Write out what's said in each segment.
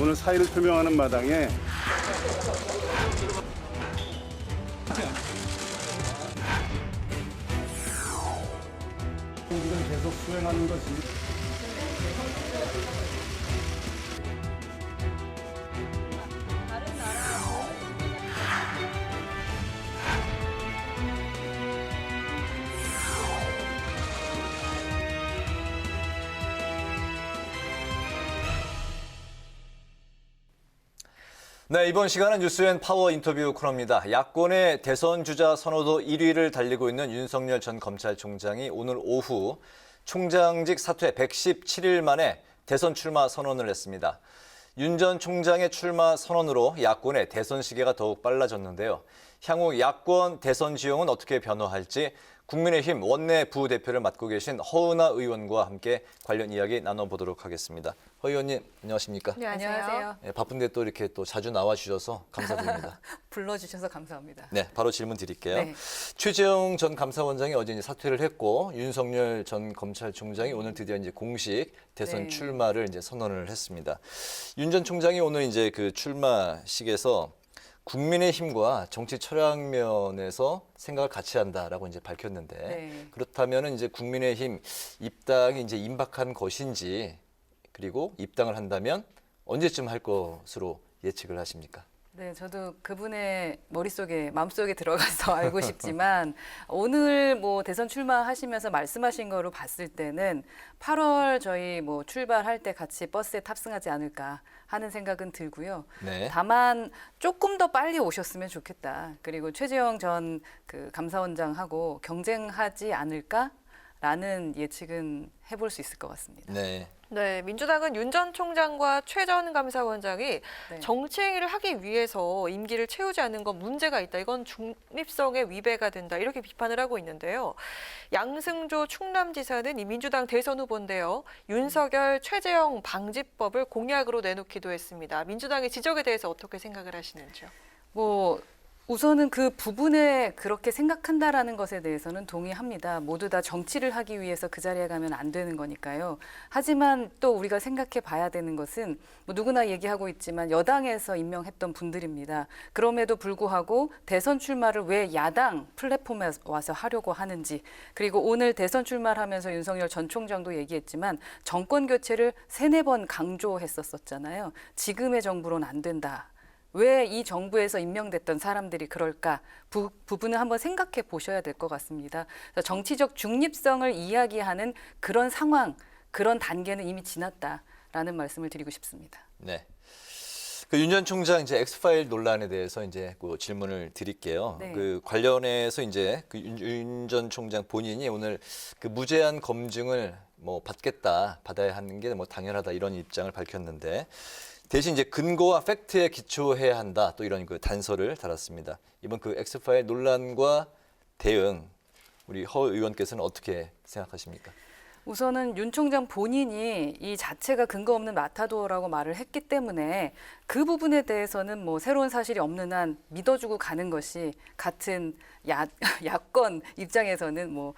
오늘 사의를 표명하는 마당에 공직을 계속 수행하는 것이 네, 이번 시간은 뉴스엔 파워 인터뷰 코너입니다. 야권의 대선 주자 선호도 1위를 달리고 있는 윤석열 전 검찰총장이 오늘 오후 총장직 사퇴 117일 만에 대선 출마 선언을 했습니다. 윤 전 총장의 출마 선언으로 야권의 대선 시계가 더욱 빨라졌는데요. 향후 야권 대선 지형은 어떻게 변화할지 국민의힘 원내 부대표를 맡고 계신 허은하 의원과 함께 관련 이야기 나눠보도록 하겠습니다. 허 의원님, 안녕하십니까? 네, 안녕하세요. 네, 바쁜데 또 이렇게 또 자주 나와주셔서 감사드립니다. 불러주셔서 감사합니다. 네, 바로 질문 드릴게요. 네. 최재형 전 감사원장이 어제 이제 사퇴를 했고 윤석열 전 검찰총장이 오늘 드디어 이제 공식 대선 네. 출마를 이제 선언을 했습니다. 윤 전 총장이 오늘 이제 그 출마식에서 국민의힘과 정치 철학면에서 생각을 같이 한다라고 이제 밝혔는데 네. 그렇다면은 이제 국민의힘 입당이 이제 임박한 것인지 그리고 입당을 한다면 언제쯤 할 것으로 예측을 하십니까? 네, 저도 그분의 머릿속에, 마음속에 들어가서 알고 싶지만 오늘 뭐 대선 출마하시면서 말씀하신 거로 봤을 때는 8월 저희 뭐 출발할 때 같이 버스에 탑승하지 않을까 하는 생각은 들고요. 네. 다만 조금 더 빨리 오셨으면 좋겠다. 그리고 최재형 전 그 감사원장하고 경쟁하지 않을까라는 예측은 해볼 수 있을 것 같습니다. 네. 네, 민주당은 윤 전 총장과 최 전 감사원장이 네. 정치행위를 하기 위해서 임기를 채우지 않는 건 문제가 있다. 이건 중립성에 위배가 된다. 이렇게 비판을 하고 있는데요. 양승조 충남지사는 이 민주당 대선 후보인데요. 윤석열, 최재형 방지법을 공약으로 내놓기도 했습니다. 민주당의 지적에 대해서 어떻게 생각을 하시는지요? 뭐 우선은 그 부분에 그렇게 생각한다라는 것에 대해서는 동의합니다. 모두 다 정치를 하기 위해서 그 자리에 가면 안 되는 거니까요. 하지만 또 우리가 생각해 봐야 되는 것은 뭐 누구나 얘기하고 있지만 여당에서 임명했던 분들입니다. 그럼에도 불구하고 대선 출마를 왜 야당 플랫폼에 와서 하려고 하는지, 그리고 오늘 대선 출마를 하면서 윤석열 전 총장도 얘기했지만 정권 교체를 3-4번 강조했었잖아요. 지금의 정부로는 안 된다. 왜 이 정부에서 임명됐던 사람들이 그럴까? 부분을 한번 생각해 보셔야 될 것 같습니다. 정치적 중립성을 이야기하는 그런 상황, 그런 단계는 이미 지났다라는 말씀을 드리고 싶습니다. 네. 그 윤 전 총장 이제 엑스파일 논란에 대해서 이제 그 질문을 드릴게요. 네. 그 관련해서 이제 그 윤 전 총장 본인이 오늘 그 무제한 검증을 뭐 받아야 하는 게 뭐 당연하다 이런 입장을 밝혔는데 대신 이제 근거와 팩트에 기초해야 한다 또 이런 그 단서를 달았습니다. 이번 그 엑스파일 논란과 대응 우리 허 의원께서는 어떻게 생각하십니까? 우선은 윤 총장 본인이 이 자체가 근거 없는 마타도어라고 말을 했기 때문에 그 부분에 대해서는 뭐 새로운 사실이 없는 한 믿어주고 가는 것이 같은 야권 입장에서는 뭐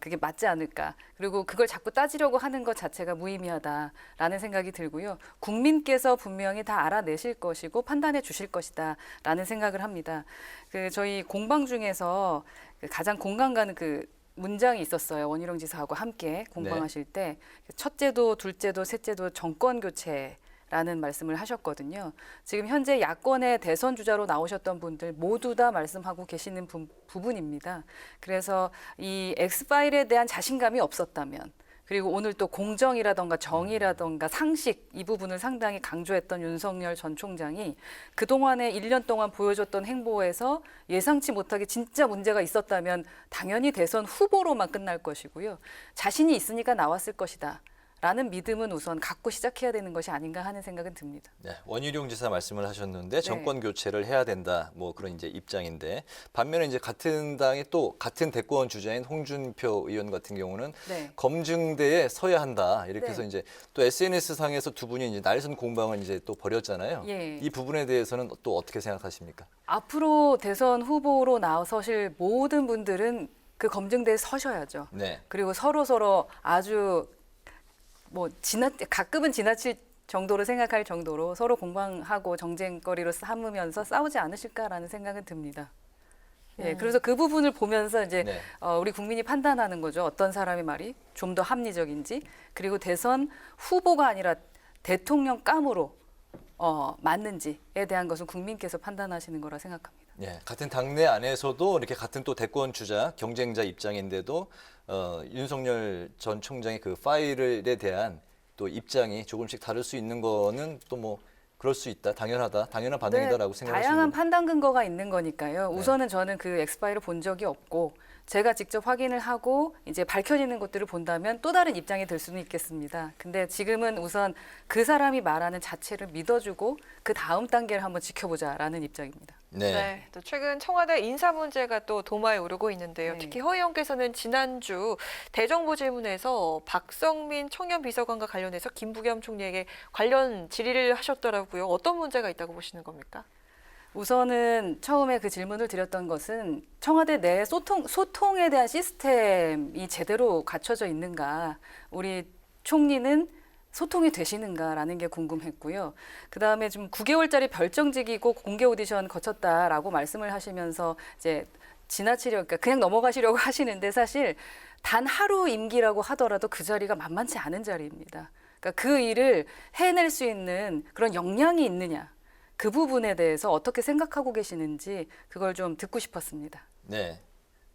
그게 맞지 않을까. 그리고 그걸 자꾸 따지려고 하는 것 자체가 무의미하다라는 생각이 들고요. 국민께서 분명히 다 알아내실 것이고 판단해 주실 것이다라는 생각을 합니다. 그 저희 공방 중에서 가장 공감 가는 그 문장이 있었어요. 원희룡 지사하고 함께 공방하실 때 첫째도 둘째도 셋째도 정권 교체라는 말씀을 하셨거든요. 지금 현재 야권의 대선 주자로 나오셨던 분들 모두 다 말씀하고 계시는 부분입니다. 그래서 이 엑스파일에 대한 자신감이 없었다면 그리고 오늘 또 공정이라던가 정의라던가 상식 이 부분을 상당히 강조했던 윤석열 전 총장이 그동안에 1년 동안 보여줬던 행보에서 예상치 못하게 진짜 문제가 있었다면 당연히 대선 후보로만 끝날 것이고요. 자신이 있으니까 나왔을 것이다. 라는 믿음은 우선 갖고 시작해야 되는 것이 아닌가 하는 생각은 듭니다. 네, 원희룡 지사 말씀을 하셨는데 정권 교체를 해야 된다 뭐 그런 이제 입장인데 반면에 이제 같은 당의 또 같은 대권 주자인 홍준표 의원 같은 경우는 네. 검증대에 서야 한다 이렇게 해서 네. 이제 또 SNS 상에서 두 분이 이제 날선 공방을 이제 또 벌였잖아요. 예. 이 부분에 대해서는 또 어떻게 생각하십니까? 앞으로 대선 후보로 나서실 모든 분들은 그 검증대에 서셔야죠. 네. 그리고 서로 아주 뭐 가끔은 지나칠 정도로 생각할 정도로 서로 공방하고 정쟁거리로 삼으면서 싸우지 않으실까라는 생각은 듭니다. 예, 그래서 그 부분을 보면서 이제 네. 우리 국민이 판단하는 거죠. 어떤 사람의 말이 좀 더 합리적인지, 그리고 대선 후보가 아니라 대통령감으로 맞는지에 대한 것은 국민께서 판단하시는 거라 생각합니다. 예, 같은 당내 안에서도 이렇게 같은 또 대권 주자, 경쟁자 입장인데도 윤석열 전 총장의 그 파일에 대한 또 입장이 조금씩 다를 수 있는 거는 또 뭐 그럴 수 있다, 당연한 반응이다라고 생각하시는 다양한 판단 근거가 있는 거니까요. 네. 우선은 저는 그 엑스파일을 본 적이 없고 제가 직접 확인을 하고 이제 밝혀지는 것들을 본다면 또 다른 입장이 될 수는 있겠습니다. 근데 지금은 우선 그 사람이 말하는 자체를 믿어주고 그 다음 단계를 한번 지켜보자라는 입장입니다. 네. 네, 또 최근 청와대 인사 문제가 또 도마에 오르고 있는데요. 네. 특히 허 의원께서는 지난주 대정부 질문에서 박성민 청년 비서관과 관련해서 김부겸 총리에게 관련 질의를 하셨더라고요. 어떤 문제가 있다고 보시는 겁니까? 우선은 처음에 그 질문을 드렸던 것은 청와대 내 소통에 대한 시스템이 제대로 갖춰져 있는가, 우리 총리는 소통이 되시는가라는 게 궁금했고요. 그다음에 좀 9개월짜리 별정직이고 공개 오디션 거쳤다라고 말씀을 하시면서 이제 그러니까 그냥 넘어가시려고 하시는데 사실 단 하루 임기라고 하더라도 그 자리가 만만치 않은 자리입니다. 그러니까 그 일을 해낼 수 있는 그런 역량이 있느냐, 그 부분에 대해서 어떻게 생각하고 계시는지 그걸 좀 듣고 싶었습니다. 네.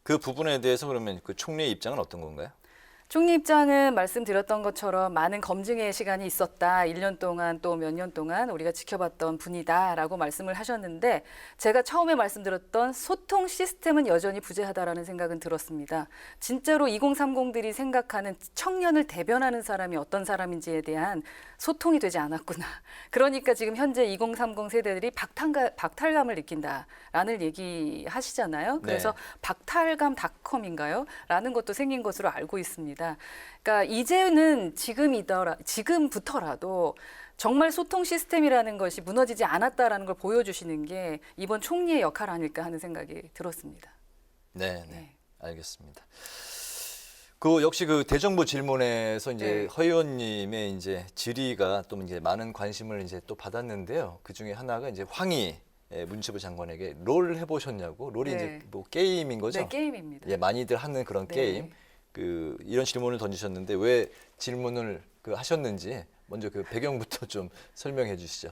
그 부분에 대해서 그러면 그 총리의 입장은 어떤 건가요? 총리 입장은 말씀드렸던 것처럼 많은 검증의 시간이 있었다. 1년 동안 또 몇 년 동안 우리가 지켜봤던 분이다라고 말씀을 하셨는데 제가 처음에 말씀드렸던 소통 시스템은 여전히 부재하다라는 생각은 들었습니다. 진짜로 2030들이 생각하는 청년을 대변하는 사람이 어떤 사람인지에 대한 소통이 되지 않았구나. 그러니까 지금 현재 2030 세대들이 박탈감을 느낀다라는 얘기하시잖아요. 그래서 박탈감닷컴인가요? 라는 것도 생긴 것으로 알고 있습니다. 그러니까 이제는 지금부터라도 정말 소통 시스템이라는 것이 무너지지 않았다라는 걸 보여주시는 게 이번 총리의 역할 아닐까 하는 생각이 들었습니다. 네, 네. 네. 알겠습니다. 그 역시 그 대정부 질문에서 이제 네. 허 의원님의 이제 질의가 또 이제 많은 관심을 이제 또 받았는데요. 그 중에 하나가 이제 황희 문체부 장관에게 롤 해보셨냐고. 롤이 네. 이제 뭐 게임인 거죠? 네, 게임입니다. 예, 많이들 하는 그런 네. 게임. 그 이런 질문을 던지셨는데 왜 질문을 그 하셨는지 먼저 그 배경부터 좀 설명해 주시죠.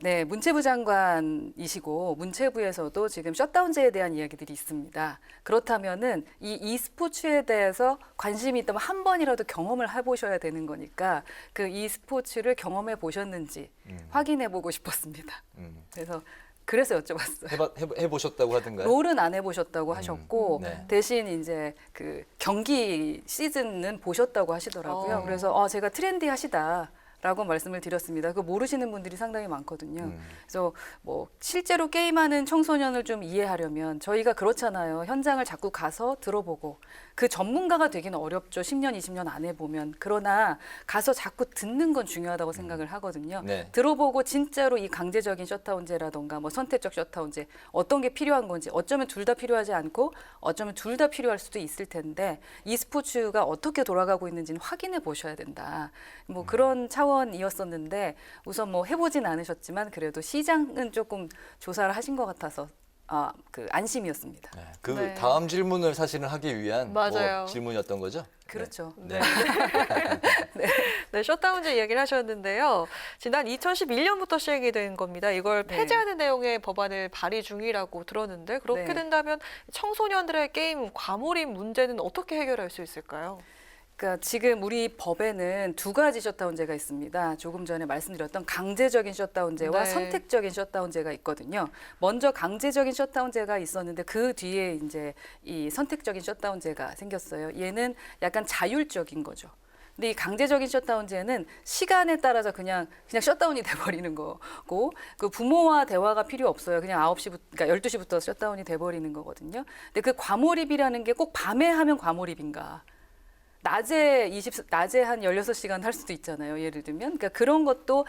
네, 문체부 장관이시고 문체부에서도 지금 셧다운제에 대한 이야기들이 있습니다. 그렇다면은 이 e스포츠에 대해서 관심이 있다면 한 번이라도 경험을 해보셔야 되는 거니까 그 e스포츠를 경험해 보셨는지 확인해 보고 싶었습니다. 그래서 여쭤봤어요. 해보셨다고 하던가요? 롤은 안 해보셨다고 하셨고 네. 대신 이제 그 경기 시즌은 보셨다고 하시더라고요. 그래서 제가 트렌디하시다. 라고 말씀을 드렸습니다. 그 모르시는 분들이 상당히 많거든요. 그래서 뭐 실제로 게임하는 청소년을 좀 이해하려면 저희가 그렇잖아요. 현장을 자꾸 가서 들어보고 그 전문가가 되기는 어렵죠. 10년, 20년 안 해보면. 그러나 가서 자꾸 듣는 건 중요하다고 생각을 하거든요. 네. 들어보고 진짜로 이 강제적인 셧다운제라던가 뭐 선택적 셧다운제 어떤 게 필요한 건지 어쩌면 둘 다 필요하지 않고 어쩌면 둘 다 필요할 수도 있을 텐데 e스포츠가 어떻게 돌아가고 있는지는 확인해 보셔야 된다. 뭐 그런 차원이었었는데 우선 뭐 해보진 않으셨지만 그래도 시장은 조금 조사를 하신 것 같아서 그 안심이었습니다. 네. 그 네. 다음 질문을 사실은 하기 위한 맞아요. 뭐 질문이었던 거죠? 그렇죠. 네. 네, 셧다운제 이야기를 하셨는데요. 지난 2011년부터 시행이 된 겁니다. 이걸 네. 폐지하는 내용의 법안을 발의 중이라고 들었는데 그렇게 네. 된다면 청소년들의 게임 과몰입 문제는 어떻게 해결할 수 있을까요? 그러니까 지금 우리 법에는 두 가지 셧다운제가 있습니다. 조금 전에 말씀드렸던 강제적인 셧다운제와 네. 선택적인 셧다운제가 있거든요. 먼저 강제적인 셧다운제가 있었는데 그 뒤에 이제 이 선택적인 셧다운제가 생겼어요. 얘는 약간 자율적인 거죠. 근데 이 강제적인 셧다운제는 시간에 따라서 그냥 셧다운이 돼버리는 거고 그 부모와 대화가 필요 없어요. 그냥 9시부터 그러니까 12시부터 셧다운이 돼버리는 거거든요. 근데 그 과몰입이라는 게 꼭 밤에 하면 과몰입인가? 낮에 한 16시간 할 수도 있잖아요. 예를 들면. 그러니까 그런 것도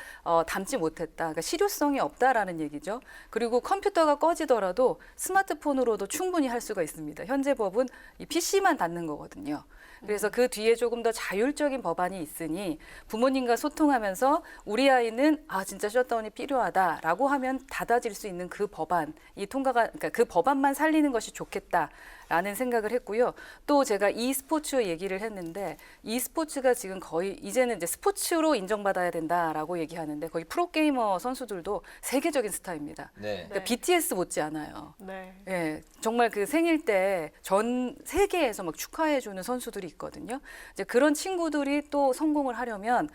담지 못했다. 그러니까 실효성이 없다라는 얘기죠. 그리고 컴퓨터가 꺼지더라도 스마트폰으로도 충분히 할 수가 있습니다. 현재 법은 이 PC만 닫는 거거든요. 그래서 그 뒤에 조금 더 자율적인 법안이 있으니 부모님과 소통하면서 우리 아이는 진짜 셧다운이 필요하다라고 하면 닫아질 수 있는 그 법안이 그러니까 그 법안만 살리는 것이 좋겠다라는 생각을 했고요. 또 제가 e스포츠 얘기를 했는데 e스포츠가 지금 거의 이제는 이제 스포츠로 인정받아야 된다라고 얘기하는데 거의 프로게이머 선수들도 세계적인 스타입니다. 네. 그러니까 BTS 못지않아요. 네. 예, 정말 그 생일 때 전 세계에서 막 축하해주는 선수들이 있거든요. 이제 그런 친구들이 또 성공을 하려면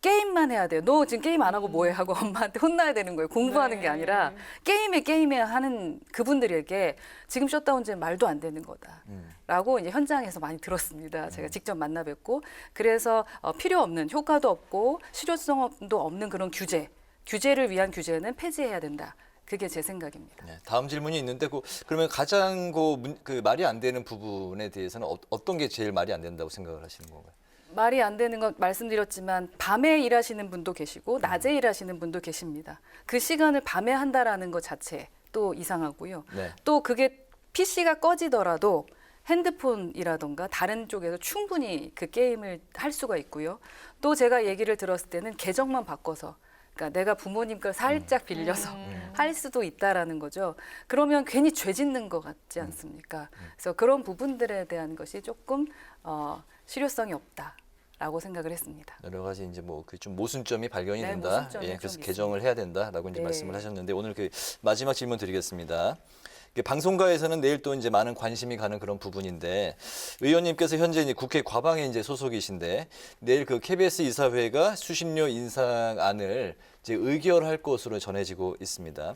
게임만 해야 돼요. 너 지금 게임 안 하고 뭐해? 하고 엄마한테 혼나야 되는 거예요. 공부하는 네. 게 아니라 게임에 하는 그분들에게 지금 셧다운제는 말도 안 되는 거다라고 이제 현장에서 많이 들었습니다. 제가 직접 만나 뵙고 그래서 필요 없는 효과도 없고 실효성도 없는 그런 규제를 위한 규제는 폐지해야 된다. 그게 제 생각입니다. 네, 다음 질문이 있는데 그러면 가장 그 말이 안 되는 부분에 대해서는 어떤 게 제일 말이 안 된다고 생각을 하시는 건가요? 말이 안 되는 건 말씀드렸지만 밤에 일하시는 분도 계시고 낮에 일하시는 분도 계십니다. 그 시간을 밤에 한다라는 것 자체 또 이상하고요. 네. 또 그게 PC가 꺼지더라도 핸드폰이라던가 다른 쪽에서 충분히 그 게임을 할 수가 있고요. 또 제가 얘기를 들었을 때는 계정만 바꿔서 그러니까 내가 부모님 걸 살짝 빌려서 할 수도 있다라는 거죠. 그러면 괜히 죄 짓는 것 같지 않습니까? 그래서 그런 부분들에 대한 것이 조금 실효성이 없다라고 생각을 했습니다. 여러 가지 이제 뭐 그 좀 모순점이 발견이 네, 된다. 모순점이 예, 그래서 좀 개정을 해야 된다라고 이제 네. 말씀을 하셨는데 오늘 그 마지막 질문 드리겠습니다. 방송가에서는 내일 또 이제 많은 관심이 가는 그런 부분인데 의원님께서 현재 이제 국회 과방에 이제 소속이신데 내일 그 KBS 이사회가 수신료 인상안을 이제 의결할 것으로 전해지고 있습니다.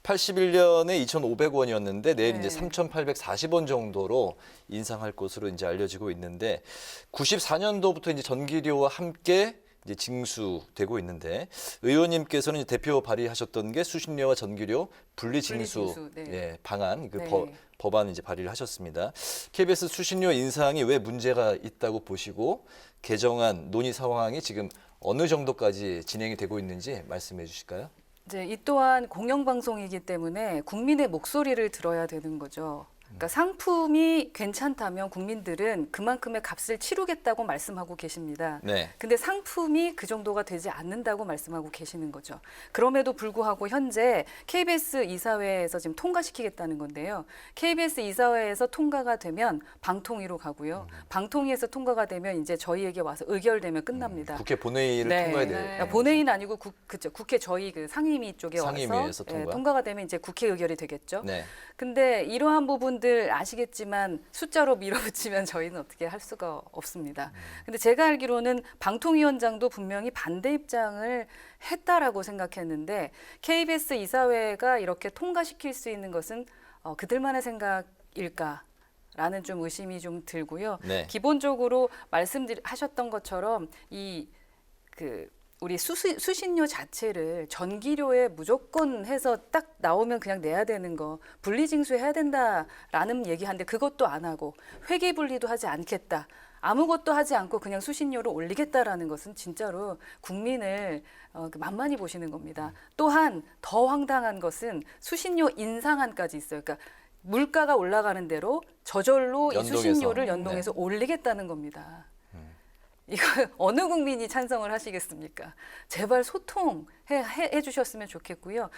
81년에 2,500원이었는데 내일 네. 이제 3,840원 정도로 인상할 것으로 이제 알려지고 있는데 94년도부터 이제 전기료와 함께 이제 징수되고 있는데 의원님께서는 이제 대표 발의하셨던 게 수신료와 전기료 분리징수 분리징수, 네. 예, 방안 그 네. 법안 이제 발의를 하셨습니다. KBS 수신료 인상이 왜 문제가 있다고 보시고 개정안 논의 상황이 지금 어느 정도까지 진행이 되고 있는지 말씀해 주실까요? 이제 이 또한 공영방송이기 때문에 국민의 목소리를 들어야 되는 거죠. 그러니까 상품이 괜찮다면 국민들은 그만큼의 값을 치르겠다고 말씀하고 계십니다. 네. 근데 상품이 그 정도가 되지 않는다고 말씀하고 계시는 거죠. 그럼에도 불구하고 현재 KBS 이사회에서 지금 통과시키겠다는 건데요. KBS 이사회에서 통과가 되면 방통위로 가고요. 방통위에서 통과가 되면 이제 저희에게 와서 의결되면 끝납니다. 국회 본회의를 네. 통과해야 돼요. 그러니까 본회의는 아니고 그쵸. 국회 저희 그 상임위 쪽에 상임위에서 와서 통과. 통과가 되면 이제 국회 의결이 되겠죠. 네. 근데 이러한 부분들 아시겠지만 숫자로 밀어붙이면 저희는 어떻게 할 수가 없습니다. 근데 제가 알기로는 방통위원장도 분명히 반대 입장을 했다라고 생각했는데 KBS 이사회가 이렇게 통과시킬 수 있는 것은 그들만의 생각일까? 라는 좀 의심이 좀 들고요. 네. 기본적으로 말씀하셨던 것처럼 우리 수신료 자체를 전기료에 무조건 해서 딱 나오면 그냥 내야 되는 거 분리징수해야 된다라는 얘기하는데 그것도 안 하고 회계분리도 하지 않겠다. 아무것도 하지 않고 그냥 수신료를 올리겠다라는 것은 진짜로 국민을 만만히 보시는 겁니다. 또한 더 황당한 것은 수신료 인상안까지 있어요. 그러니까 물가가 올라가는 대로 저절로 이 연동해서. 수신료를 연동해서 올리겠다는 겁니다. 이거 어느 국민이 찬성을 하시겠습니까? 제발 소통해 주셨으면 좋겠고요.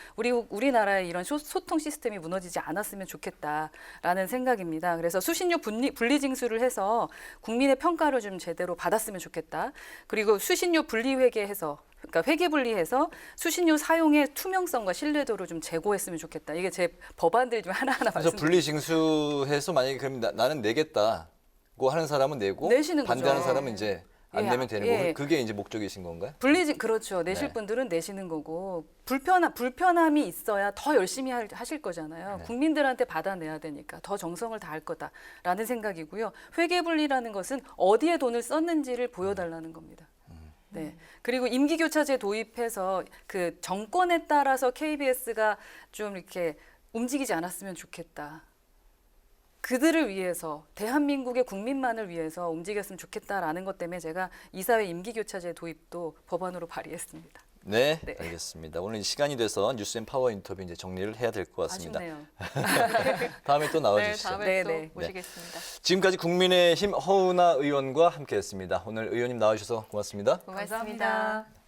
우리나라의 이런 소통 시스템이 무너지지 않았으면 좋겠다라는 생각입니다. 그래서 수신료 분리징수를 해서 국민의 평가를 좀 제대로 받았으면 좋겠다. 그리고 수신료 분리회계해서 그러니까 회계 분리해서 수신료 사용의 투명성과 신뢰도를 좀 제고했으면 좋겠다. 이게 제 법안들 좀 하나하나 그래서 말씀드립니다. 분리징수해서 만약에 그럼 나는 내겠다고 하는 사람은 내고 내시는 거죠. 반대하는 사람은 이제 안 예, 내면 되는 예. 거고 그게 이제 목적이신 건가요? 그렇죠. 내실 네. 분들은 내시는 거고 불편함이 있어야 더 열심히 하실 거잖아요. 네. 국민들한테 받아내야 되니까 더 정성을 다할 거다라는 생각이고요. 회계분리라는 것은 어디에 돈을 썼는지를 보여달라는 겁니다. 네. 그리고 임기교차제 도입해서 그 정권에 따라서 KBS가 좀 이렇게 움직이지 않았으면 좋겠다. 그들을 위해서 대한민국의 국민만을 위해서 움직였으면 좋겠다라는 것 때문에 제가 이사회 임기교차제 도입도 법안으로 발의했습니다. 네, 네. 알겠습니다. 오늘 시간이 돼서 뉴스앤 파워 인터뷰 이제 정리를 해야 될 것 같습니다. 아쉽네요. 다음에 또 네, 나와주시죠. 다음에 네, 또 네. 모시겠습니다. 지금까지 국민의힘 허은하 의원과 함께했습니다. 오늘 의원님 나와주셔서 고맙습니다. 고맙습니다.